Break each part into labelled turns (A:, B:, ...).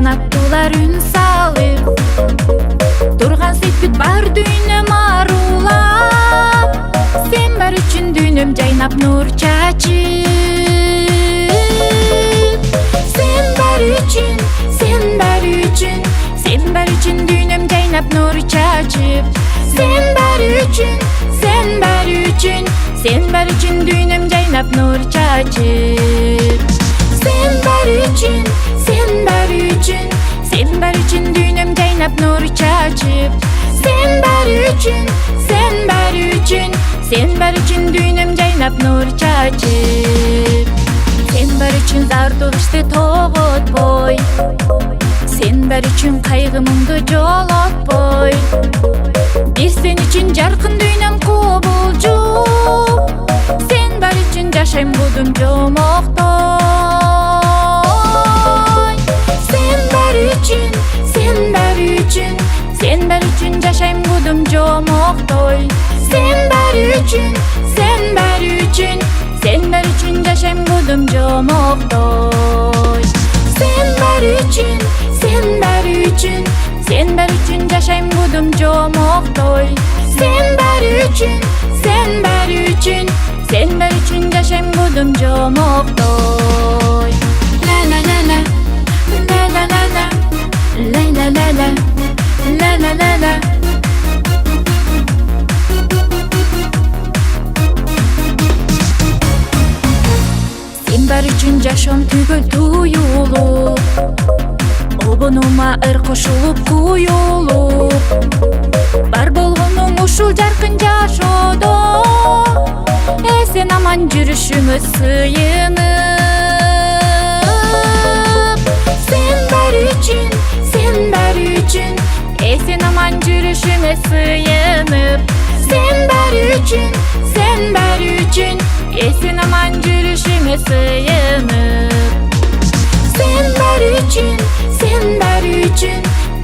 A: канаттуулар үн салып, турган сыйпыт бар дүйнөм арулап, сен бар үчүн дүйнөм жайнап нур чачып. Сен бар үчүн, сен бар үчүн, сен бар үчүн дүйнөм жайнап нур чачып. Сен бар үчүн, сен бар үчүн, сен бар үчүн дүйнөм жайнап нур чачып. Сен бар үчүн, сен бар үчүн, сен бар үчүн дүйнөм жайнап нур чачып. Сен бар үчүн, сен бар үчүн, сен бар үчүн дүйнөм жайнап нур чачып. Сен бар үчүн зардылышты тоготпой, сен бар үчүн кайгы мұңды жолотпой. Бир сен үчүн жаркын дүйнөм кубулжуп, сен бар үчүн жашайм будум жомоктой. Сен бар үчүн, сен бар үчүн, сен бар үчүн жашайм будум жомоктой. Сен бар үчүн, сен бар үчүн, сен бар үчүн жашайм будум жомоктой. Сен бар үчүн, сен бар үчүн, сен бар үчүн жашайм будум жомоктой. Сен бар үчүн, сен бар үчүн, сен бар үчүн жашайм будум жомоктой. Ла ла ла ла, ла ла ла ла, ла ла ла ла, ла ла ла ла. Сен бар үчүн жашоом түгөл туюлуп, обонума ыр кошулуп куюлуп, бар болгонуң ушул жаркын жашоодо, эсен аман жүрүшүңө сыйынып. Сен бар үчүн, сен бар үчүн, эсен аман жүрүшүңө сыйынып. Сен бар үчүн, сен бар үчүн, эсен аман жүрүшүңө сыйынып. Сен бар үчүн, сен бар үчүн,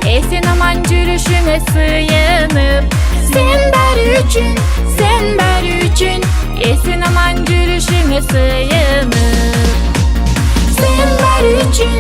A: эсен аман жүрүшүңө сыйынып. Сен бар үчүн, сен бар үчүн, эсен аман жүрүшүңө сыйынып. Сен бар үчүн,